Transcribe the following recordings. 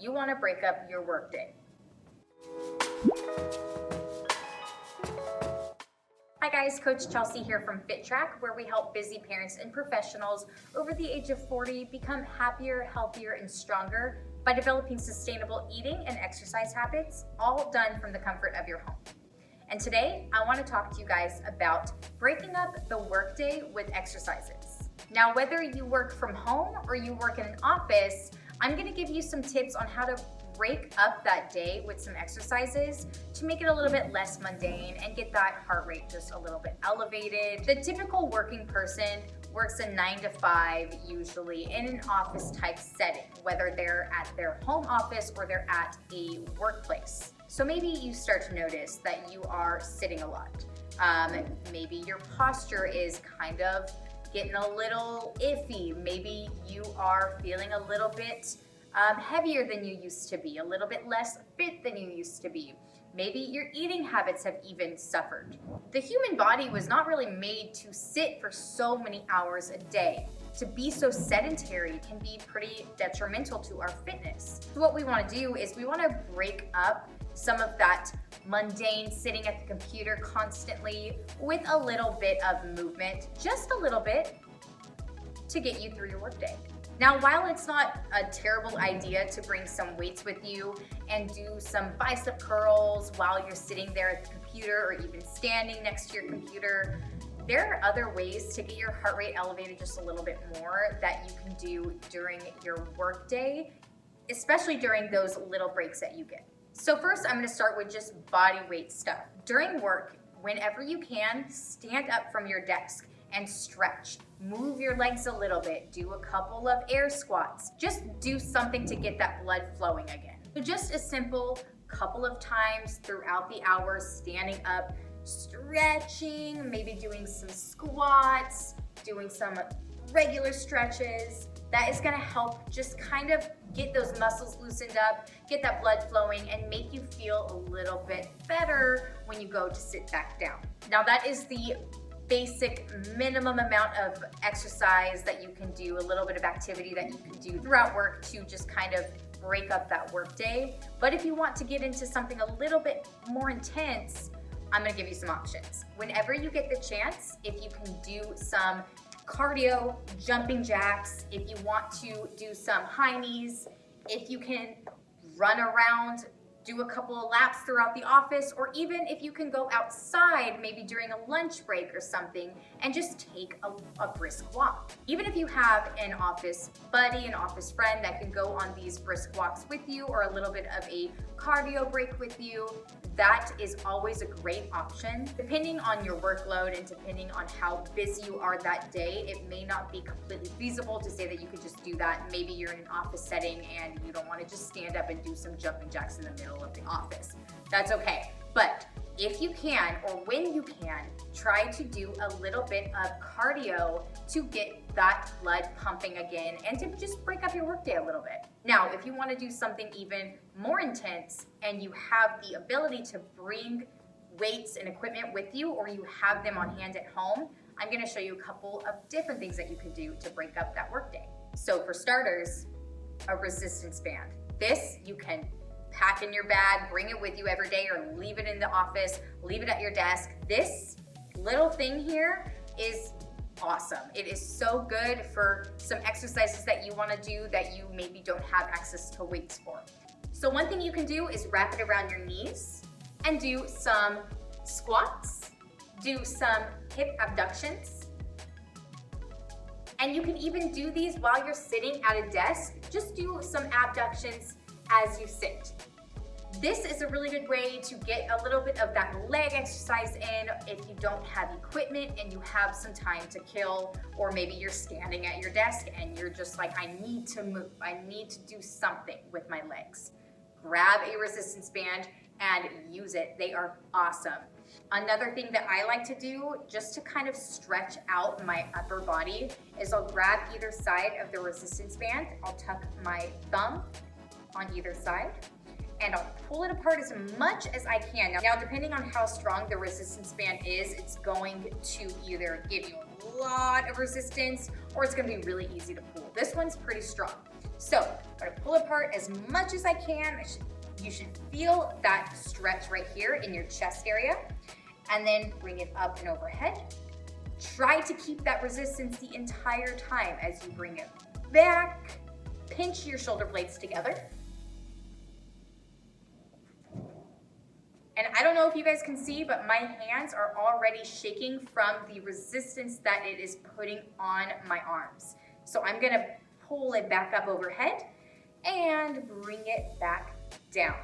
you want to break up your workday. Hi guys, Coach Chelsea here from FitTrack, where we help busy parents and professionals over the age of 40 become happier, healthier, and stronger by developing sustainable eating and exercise habits, all done from the comfort of your home. And today, I want to talk to you guys about breaking up the workday with exercises. Now, whether you work from home or you work in an office, I'm going to give you some tips on how to break up that day with some exercises to make it a little bit less mundane and get that heart rate just a little bit elevated. The typical working person works a 9 to 5 usually in an office type setting, whether they're at their home office or they're at a workplace. So maybe you start to notice that you are sitting a lot. Maybe your posture is kind of getting a little iffy. Maybe you are feeling a little bit heavier than you used to be, a little bit less fit than you used to be. Maybe your eating habits have even suffered. The human body was not really made to sit for so many hours a day. To be so sedentary can be pretty detrimental to our fitness. So what we want to do is we want to break up some of that mundane sitting at the computer constantly with a little bit of movement, just a little bit, to get you through your workday. Now, while it's not a terrible idea to bring some weights with you and do some bicep curls while you're sitting there at the computer or even standing next to your computer, there are other ways to get your heart rate elevated just a little bit more that you can do during your workday, especially during those little breaks that you get. So first, I'm going to start with just body weight stuff. During work, whenever you can, stand up from your desk and stretch. Move your legs a little bit. Do a couple of air squats. Just do something to get that blood flowing again. So just a simple couple of times throughout the hours, standing up, stretching, maybe doing some squats, doing some regular stretches. That is gonna help just kind of get those muscles loosened up, get that blood flowing, and make you feel a little bit better when you go to sit back down. Now that is the basic minimum amount of exercise that you can do, a little bit of activity that you can do throughout work to just kind of break up that work day. But if you want to get into something a little bit more intense, I'm gonna give you some options. Whenever you get the chance, if you can do some cardio, jumping jacks, if you want to do some high knees, if you can run around, do a couple of laps throughout the office, or even if you can go outside, maybe during a lunch break or something, and just take a brisk walk. Even if you have an office buddy, an office friend that can go on these brisk walks with you, or a little bit of a cardio break with you, that is always a great option. Depending on your workload and depending on how busy you are that day, it may not be completely feasible to say that you could just do that. Maybe you're in an office setting and you don't want to just stand up and do some jumping jacks in the middle of the office. That's okay. But if you can, or when you can, try to do a little bit of cardio to get that blood pumping again and to just break up your workday a little bit. Now, if you want to do something even more intense and you have the ability to bring weights and equipment with you, or you have them on hand at home, I'm going to show you a couple of different things that you can do to break up that workday. So for starters, a resistance band. This you can pack in your bag, bring it with you every day, or leave it in the office, leave it at your desk. This little thing here is awesome. It is so good for some exercises that you want to do that you maybe don't have access to weights for. So one thing you can do is wrap it around your knees and do some squats, do some hip abductions. And you can even do these while you're sitting at a desk. Just do some abductions as you sit. This is a really good way to get a little bit of that leg exercise in if you don't have equipment and you have some time to kill, or maybe you're standing at your desk and you're just like, I need to move, I need to do something with my legs. Grab a resistance band and use it. They are awesome. Another thing that I like to do just to kind of stretch out my upper body is I'll grab either side of the resistance band. I'll tuck my thumb on either side and I'll pull it apart as much as I can. Now, depending on how strong the resistance band is, it's going to either give you a lot of resistance or it's gonna be really easy to pull. This one's pretty strong. So I'm gonna pull apart as much as I can. You should feel that stretch right here in your chest area, and then bring it up and overhead. Try to keep that resistance the entire time as you bring it back. Pinch your shoulder blades together. And I don't know if you guys can see, but my hands are already shaking from the resistance that it is putting on my arms. So I'm gonna pull it back up overhead and bring it back down.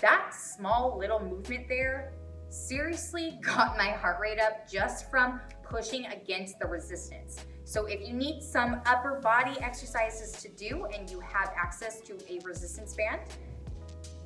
That small little movement there seriously got my heart rate up just from pushing against the resistance. So if you need some upper body exercises to do and you have access to a resistance band,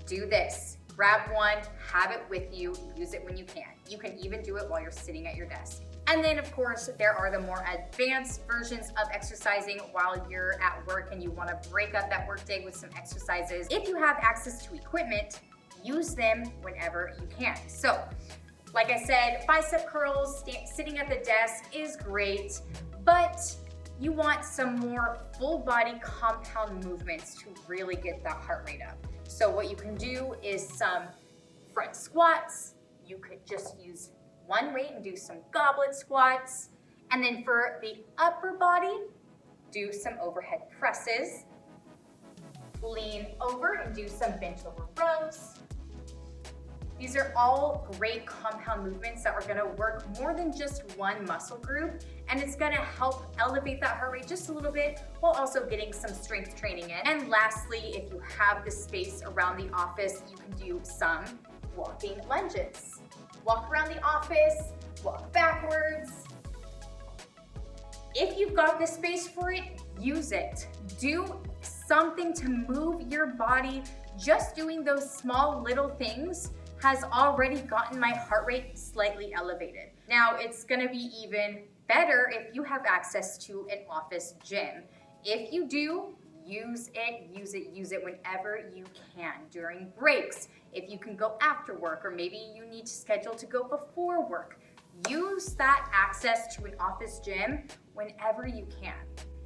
do this. Grab one, have it with you, use it when you can. You can even do it while you're sitting at your desk. And then of course, there are the more advanced versions of exercising while you're at work and you wanna break up that workday with some exercises. If you have access to equipment, use them whenever you can. So, like I said, bicep curls, sitting at the desk is great, but you want some more full body compound movements to really get that heart rate up. So what you can do is some front squats. You could just use one weight and do some goblet squats. And then for the upper body, do some overhead presses. Lean over and do some bent over rows. These are all great compound movements that are gonna work more than just one muscle group, and it's gonna help elevate that heart rate just a little bit while also getting some strength training in. And lastly, if you have the space around the office, you can do some walking lunges. Walk around the office, walk backwards. If you've got the space for it, use it. Do something to move your body. Just doing those small little things has already gotten my heart rate slightly elevated. Now, it's gonna be even better if you have access to an office gym. If you do, use it whenever you can during breaks. If you can go after work, or maybe you need to schedule to go before work, use that access to an office gym whenever you can.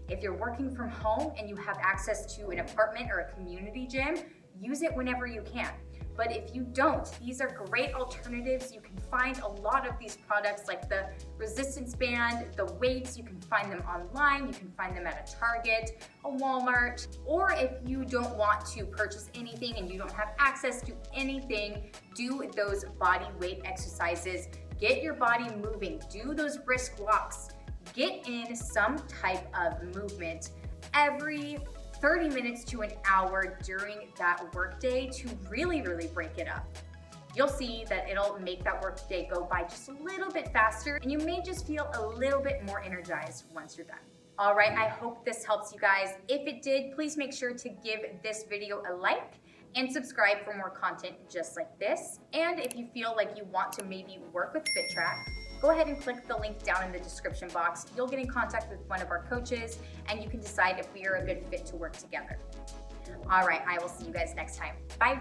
If you're working from home and you have access to an apartment or a community gym, use it whenever you can. But if you don't, these are great alternatives. You can find a lot of these products like the resistance band, the weights, you can find them online, you can find them at a Target, a Walmart, or if you don't want to purchase anything and you don't have access to anything, do those body weight exercises. Get your body moving, do those brisk walks, get in some type of movement every 30 minutes to an hour during that workday to really break it up. You'll see that it'll make that workday go by just a little bit faster, and you may just feel a little bit more energized once you're done. All right, I hope this helps you guys. If it did, please make sure to give this video a like and subscribe for more content just like this. And if you feel like you want to maybe work with FitTrack, go ahead and click the link down in the description box. You'll get in contact with one of our coaches and you can decide if we are a good fit to work together. All right, I will see you guys next time. Bye.